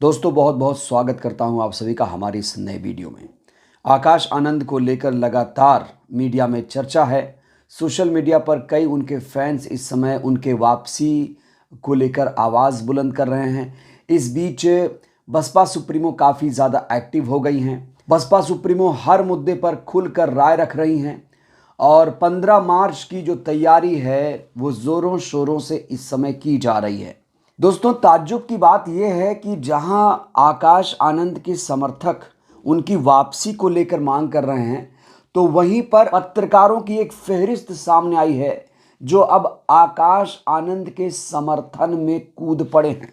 दोस्तों बहुत बहुत स्वागत करता हूं आप सभी का हमारी इस नए वीडियो में। आकाश आनंद को लेकर लगातार मीडिया में चर्चा है। सोशल मीडिया पर कई उनके फैंस इस समय उनके वापसी को लेकर आवाज़ बुलंद कर रहे हैं। इस बीच बसपा सुप्रीमो काफ़ी ज़्यादा एक्टिव हो गई हैं। बसपा सुप्रीमो हर मुद्दे पर खुलकर राय रख रही हैं और 15 मार्च की जो तैयारी है वो ज़ोरों शोरों से इस समय की जा रही है। दोस्तों ताज्जुब की बात यह है कि जहां आकाश आनंद के समर्थक उनकी वापसी को लेकर मांग कर रहे हैं, तो वहीं पर पत्रकारों की एक फहरिस्त सामने आई है जो अब आकाश आनंद के समर्थन में कूद पड़े हैं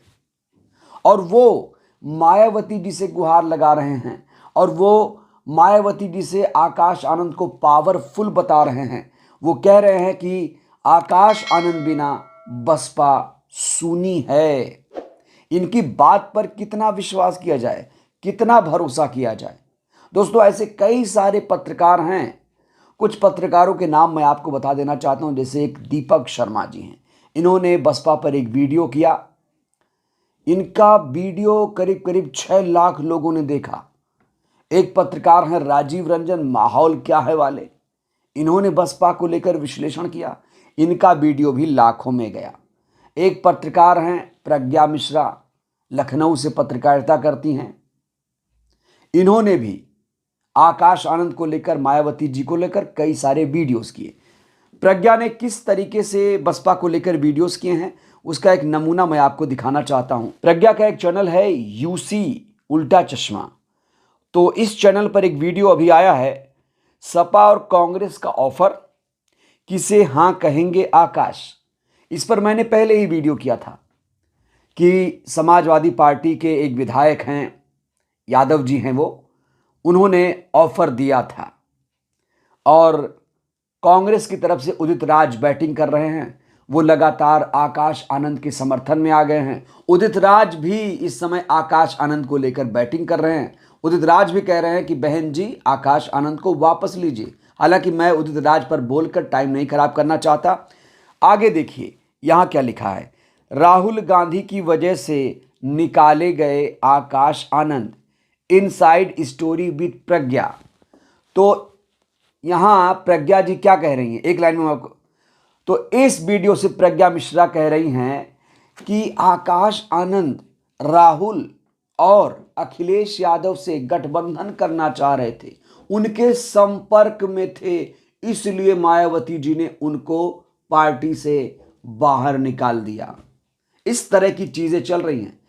और वो मायावती जी से गुहार लगा रहे हैं और वो मायावती जी से आकाश आनंद को पावरफुल बता रहे हैं। वो कह रहे हैं कि आकाश आनंद बिना बसपा सूनी है। इनकी बात पर कितना विश्वास किया जाए, कितना भरोसा किया जाए। दोस्तों ऐसे कई सारे पत्रकार हैं। कुछ पत्रकारों के नाम मैं आपको बता देना चाहता हूं, जैसे एक दीपक शर्मा जी हैं। इन्होंने बसपा पर एक वीडियो किया। इनका वीडियो करीब करीब 6 लाख लोगों ने देखा। एक पत्रकार हैं राजीव रंजन माहौल क्या है वाले, इन्होंने बसपा को लेकर विश्लेषण किया। इनका वीडियो भी लाखों में गया। एक पत्रकार हैं प्रज्ञा मिश्रा, लखनऊ से पत्रकारिता करती हैं। इन्होंने भी आकाश आनंद को लेकर, मायावती जी को लेकर कई सारे वीडियोस किए। प्रज्ञा ने किस तरीके से बसपा को लेकर वीडियोस किए हैं उसका एक नमूना मैं आपको दिखाना चाहता हूं। प्रज्ञा का एक चैनल है यूसी उल्टा चश्मा। तो इस चैनल पर एक वीडियो अभी आया है, सपा और कांग्रेस का ऑफर, किसे हां कहेंगे आकाश। इस पर मैंने पहले ही वीडियो किया था कि समाजवादी पार्टी के एक विधायक हैं, यादव जी हैं वो, उन्होंने ऑफर दिया था और कांग्रेस की तरफ से उदित राज बैटिंग कर रहे हैं। वो लगातार आकाश आनंद के समर्थन में आ गए हैं। उदित राज भी इस समय आकाश आनंद को लेकर बैटिंग कर रहे हैं। उदित राज भी कह रहे हैं कि बहन जी आकाश आनंद को वापस लीजिए। हालांकि मैं उदित राज पर बोलकर टाइम नहीं खराब करना चाहता। आगे देखिए यहां क्या लिखा है। राहुल गांधी की वजह से निकाले गए Akash Anand, inside story with प्रज्ञा। तो यहां प्रज्ञा जी क्या कह रही हैं, एक लाइन में आपको, तो इस वीडियो से प्रज्ञा मिश्रा कह रही हैं कि आकाश आनंद राहुल और अखिलेश यादव से गठबंधन करना चाह रहे थे, उनके संपर्क में थे, इसलिए मायावती जी ने उनको पार्टी से बाहर निकाल दिया। इस तरह की चीजें चल रही हैं।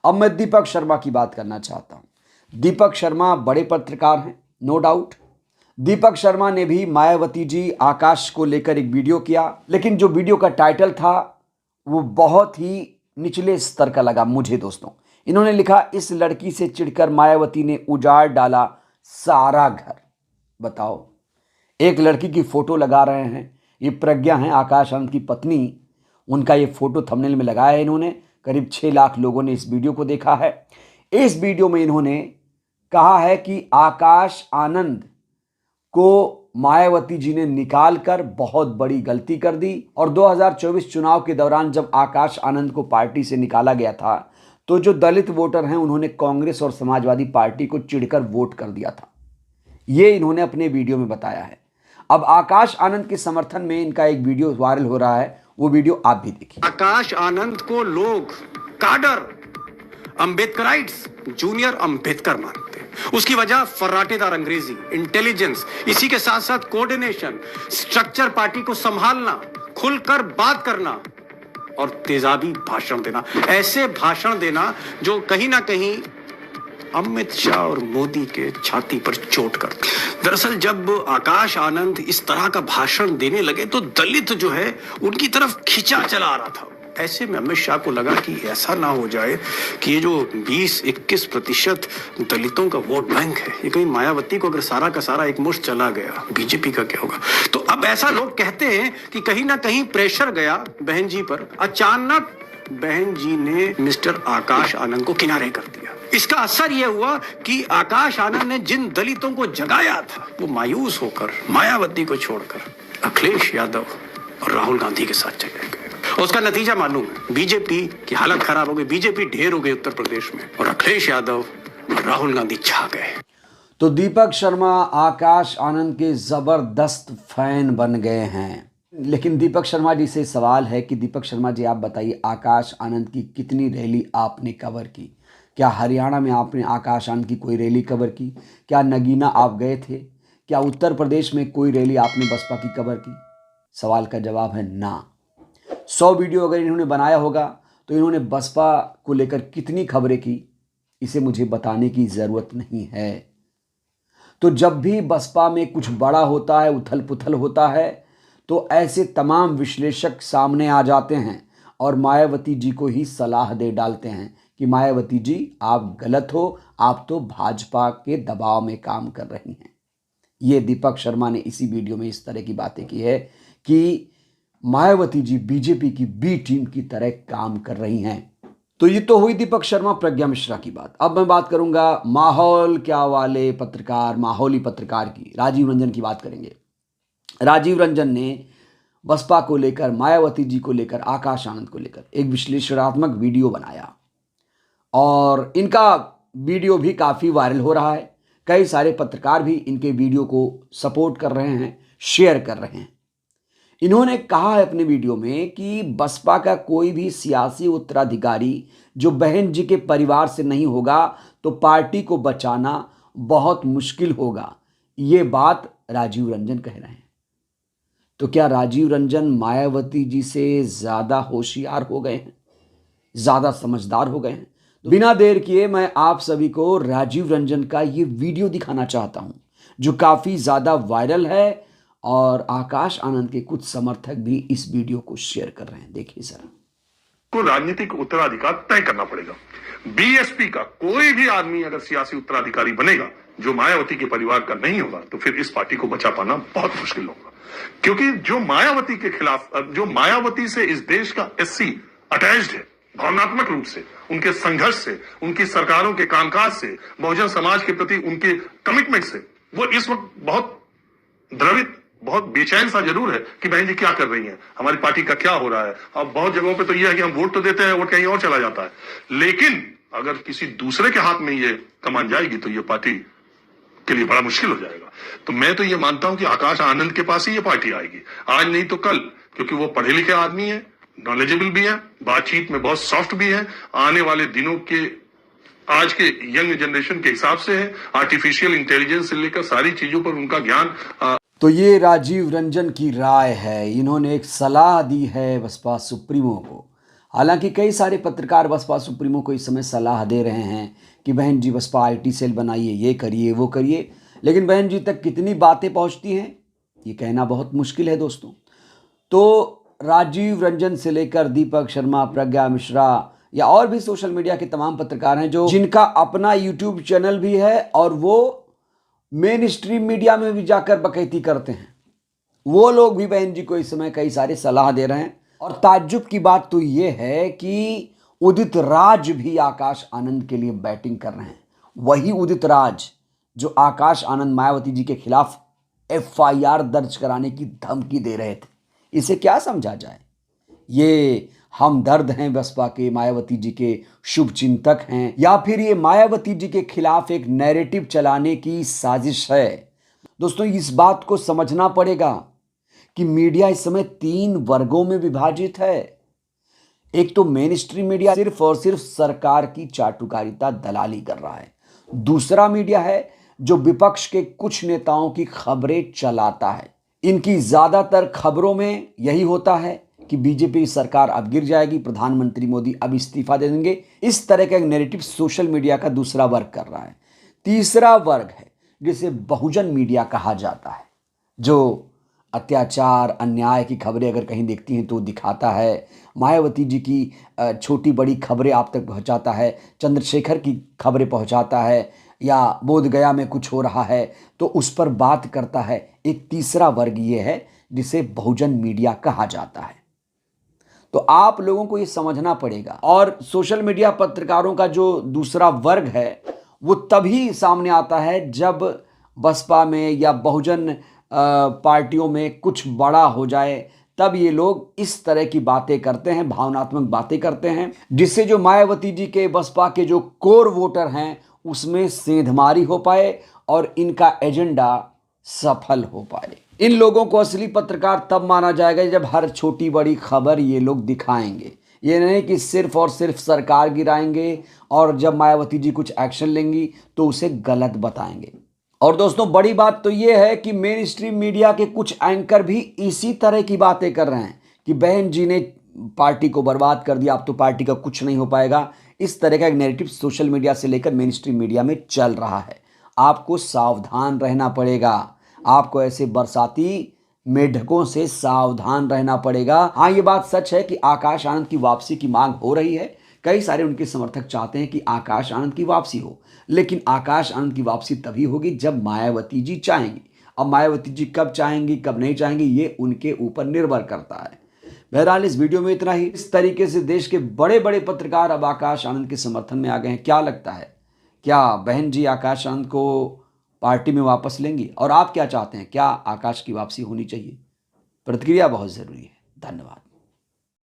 अब मैं दीपक शर्मा की बात करना चाहता हूं। दीपक शर्मा बड़े पत्रकार हैं, नो डाउट। दीपक शर्मा ने भी मायावती जी आकाश को लेकर एक वीडियो किया, लेकिन जो वीडियो का टाइटल था वो बहुत ही निचले स्तर का लगा मुझे। दोस्तों इन्होंने लिखा, इस लड़की से चिढ़कर मायावती ने उजाड़ डाला सारा घर। बताओ, एक लड़की की फोटो लगा रहे हैं। ये प्रज्ञा हैं, आकाश आनंद की पत्नी। उनका ये फोटो थंबनेल में लगाया है इन्होंने। करीब 6 लाख लोगों ने इस वीडियो को देखा है। इस वीडियो में इन्होंने कहा है कि आकाश आनंद को मायावती जी ने निकालकर बहुत बड़ी गलती कर दी और 2024 चुनाव के दौरान जब आकाश आनंद को पार्टी से निकाला गया था तो जो दलित वोटर हैं उन्होंने कांग्रेस और समाजवादी पार्टी को चिढ़कर वोट कर दिया था। ये इन्होंने अपने वीडियो में बताया है। अब आकाश आनंद के समर्थन में इनका एक वीडियो वायरल हो रहा है, वो वीडियो आप भी देखिए। आकाश आनंद को लोग काडर, अंबेडकराइट्स, जूनियर अंबेडकर मानते हैं। उसकी वजह फर्राटेदार अंग्रेजी, इंटेलिजेंस, इसी के साथ साथ कोऑर्डिनेशन, स्ट्रक्चर, पार्टी को संभालना, खुलकर बात करना और तेजाबी भाषण देना। ऐसे भाषण देना जो कहीं ना कहीं अमित शाह और मोदी के छाती पर चोट करते। दरअसल जब आकाश आनंद इस तरह का भाषण देने लगे तो दलित जो है उनकी तरफ खिंचा चला आ रहा था। ऐसे में अमित शाह को लगा कि ऐसा ना हो जाए कि ये जो 20-21% दलितों का वोट बैंक है, ये कहीं मायावती को अगर सारा का सारा एक मुश्त चला गया, बीजेपी का क्या होगा। तो अब ऐसा लोग कहते हैं कि कहीं ना कहीं प्रेशर गया बहन जी पर। अचानक बहन जी ने मिस्टर आकाश आनंद को किनारे कर दिया। इसका असर यह हुआ कि आकाश आनंद ने जिन दलितों को जगाया था वो मायूस होकर मायावती को छोड़कर अखिलेश यादव और राहुल गांधी के साथ चले गए। उसका नतीजा मालूम है, बीजेपी की हालत खराब हो गई, बीजेपी ढेर हो गई उत्तर प्रदेश में, और अखिलेश यादव और राहुल गांधी छा गए। तो दीपक शर्मा आकाश आनंद के जबरदस्त फैन बन गए हैं। लेकिन दीपक शर्मा जी से सवाल है कि दीपक शर्मा जी आप बताइए, आकाश आनंद की कितनी रैली आपने कवर की? क्या हरियाणा में आपने आकाश आनंद की कोई रैली कवर की? क्या नगीना आप गए थे? क्या उत्तर प्रदेश में कोई रैली आपने बसपा की कवर की? सवाल का जवाब है ना। 100 वीडियो अगर इन्होंने बनाया होगा तो इन्होंने बसपा को लेकर कितनी खबरें की, इसे मुझे बताने की ज़रूरत नहीं है। तो जब भी बसपा में कुछ बड़ा होता है, उथल पुथल होता है, तो ऐसे तमाम विश्लेषक सामने आ जाते हैं और मायावती जी को ही सलाह दे डालते हैं कि मायावती जी आप गलत हो, आप तो भाजपा के दबाव में काम कर रही हैं। ये दीपक शर्मा ने इसी वीडियो में इस तरह की बातें की है कि मायावती जी बीजेपी की बी टीम की तरह काम कर रही हैं। तो ये तो हुई दीपक शर्मा प्रज्ञा मिश्रा की बात। अब मैं बात करूंगा माहौल क्या वाले पत्रकार, माहौली पत्रकार की, राजीव रंजन की बात करेंगे। राजीव रंजन ने बसपा को लेकर, मायावती जी को लेकर, आकाश आनंद को लेकर एक विश्लेषणात्मक वीडियो बनाया और इनका वीडियो भी काफ़ी वायरल हो रहा है। कई सारे पत्रकार भी इनके वीडियो को सपोर्ट कर रहे हैं, शेयर कर रहे हैं। इन्होंने कहा है अपने वीडियो में कि बसपा का कोई भी सियासी उत्तराधिकारी जो बहन जी के परिवार से नहीं होगा तो पार्टी को बचाना बहुत मुश्किल होगा। ये बात राजीव रंजन कह रहे हैं। तो क्या राजीव रंजन मायावती जी से ज़्यादा होशियार हो गए हैं, ज़्यादा समझदार हो गए हैं? बिना देर किए मैं आप सभी को राजीव रंजन का ये वीडियो दिखाना चाहता हूं जो काफ़ी ज़्यादा वायरल है और आकाश आनंद के कुछ समर्थक भी इस वीडियो को शेयर कर रहे हैं। देखिए जरा। को राजनीतिक उत्तराधिकार तय करना पड़ेगा। बीएसपी का कोई भी आदमी अगर सियासी उत्तराधिकारी बनेगा जो मायावती के परिवार का नहीं होगा तो फिर इस पार्टी को बचा पाना बहुत मुश्किल होगा, क्योंकि जो मायावती के खिलाफ, जो मायावती से इस देश का एससी अटैच्ड है भावनात्मक रूप से, उनके संघर्ष से, उनकी सरकारों के कामकाज से, बहुजन समाज के प्रति उनके कमिटमेंट से, वो इस वक्त बहुत द्रवित, बहुत बेचैन सा जरूर है कि बहन जी क्या कर रही हैं, हमारी पार्टी का क्या हो रहा है। अब बहुत जगहों पे तो यह है कि हम वोट तो देते हैं, वोट कहीं और चला जाता है, लेकिन अगर किसी दूसरे के हाथ में ये कमान जाएगी तो ये पार्टी के लिए बड़ा मुश्किल हो जाएगा। तो मैं तो ये मानता हूं कि आकाश आनंद के पास ही ये पार्टी आएगी, आज नहीं तो कल, क्योंकि वो पढ़े लिखे आदमी है, नॉलेजेबल भी है, बातचीत में बहुत सॉफ्ट भी है, आने वाले दिनों के आज के यंग जनरेशन के हिसाब से है, आर्टिफिशियल इंटेलिजेंस से लेकर सारी चीजों पर उनका ज्ञान। तो ये राजीव रंजन की राय है, इन्होंने एक सलाह दी है बसपा सुप्रीमो को। हालांकि कई सारे पत्रकार बसपा सुप्रीमो को इस समय सलाह दे रहे हैं कि बहन जी बसपा आईटी सेल बनाइए, ये करिए, वो करिए, लेकिन बहन जी तक कितनी बातें पहुंचती हैं ये कहना बहुत मुश्किल है दोस्तों। तो राजीव रंजन से लेकर दीपक शर्मा, प्रज्ञा मिश्रा या और भी सोशल मीडिया के तमाम पत्रकार हैं जो जिनका अपना यूट्यूब चैनल भी है और वो मेन स्ट्रीम मीडिया में भी जाकर बकैती करते हैं, वो लोग भी बहन जी को इस समय कई सारे सलाह दे रहे हैं। और ताज्जुब की बात तो ये है कि उदित राज भी आकाश आनंद के लिए बैटिंग कर रहे हैं। वही उदित राज जो आकाश आनंद मायावती जी के खिलाफ FIR दर्ज कराने की धमकी दे रहे थे। इसे क्या समझा जाए? ये हमदर्द हैं बसपा के, मायावती जी के शुभ चिंतक हैं, या फिर ये मायावती जी के खिलाफ एक नैरेटिव चलाने की साजिश है? दोस्तों इस बात को समझना पड़ेगा कि मीडिया इस समय 3 वर्गों में विभाजित है। एक तो मेन स्ट्रीम मीडिया सिर्फ और सिर्फ सरकार की चाटुकारिता, दलाली कर रहा है। दूसरा मीडिया है जो विपक्ष के कुछ नेताओं की खबरें चलाता है। इनकी ज्यादातर खबरों में यही होता है कि बीजेपी सरकार अब गिर जाएगी, प्रधानमंत्री मोदी अब इस्तीफा दे देंगे। इस तरह का एक नैरेटिव सोशल मीडिया का दूसरा वर्ग कर रहा है। तीसरा वर्ग है जिसे बहुजन मीडिया कहा जाता है, जो अत्याचार, अन्याय की खबरें अगर कहीं देखती हैं तो दिखाता है, मायावती जी की छोटी बड़ी खबरें आप तक पहुंचाता है, चंद्रशेखर की खबरें पहुंचाता है, या बोधगया में कुछ हो रहा है तो उस पर बात करता है। एक तीसरा वर्ग ये है जिसे बहुजन मीडिया कहा जाता है। तो आप लोगों को ये समझना पड़ेगा। और सोशल मीडिया पत्रकारों का जो दूसरा वर्ग है वो तभी सामने आता है जब बसपा में या बहुजन पार्टियों में कुछ बड़ा हो जाए, तब ये लोग इस तरह की बातें करते हैं, भावनात्मक बातें करते हैं, जिससे जो मायावती जी के बसपा के जो कोर वोटर हैं उसमें सेंधमारी हो पाए और इनका एजेंडा सफल हो पाए। इन लोगों को असली पत्रकार तब माना जाएगा जब हर छोटी बड़ी खबर ये लोग दिखाएंगे। ये नहीं कि सिर्फ और सिर्फ सरकार गिराएंगे और जब मायावती जी कुछ एक्शन लेंगी तो उसे गलत बताएंगे। और दोस्तों, बड़ी बात तो ये है कि मेन स्ट्रीम मीडिया के कुछ एंकर भी इसी तरह की बातें कर रहे हैं कि बहन जी ने पार्टी को बर्बाद कर दिया, अब तो पार्टी का कुछ नहीं हो पाएगा। इस तरह का एक नैरेटिव सोशल मीडिया से लेकर मेन स्ट्रीम मीडिया में चल रहा है। आपको सावधान रहना पड़ेगा, आपको ऐसे बरसाती मेढकों से सावधान रहना पड़ेगा। हाँ, ये बात सच है कि आकाश आनंद की वापसी की मांग हो रही है। कई सारे उनके समर्थक चाहते हैं कि आकाश आनंद की वापसी हो, लेकिन आकाश आनंद की वापसी तभी होगी जब मायावती जी चाहेंगी। अब मायावती जी कब चाहेंगी, कब नहीं चाहेंगी, ये उनके ऊपर निर्भर करता है। बहरहाल इस वीडियो में इतना ही। इस तरीके से देश के बड़े बड़े पत्रकार अब आकाश आनंद के समर्थन में आ गए हैं। क्या लगता है, क्या बहन जी आकाश आनंद को पार्टी में वापस लेंगी? और आप क्या चाहते हैं, क्या आकाश की वापसी होनी चाहिए? प्रतिक्रिया बहुत ज़रूरी है। धन्यवाद।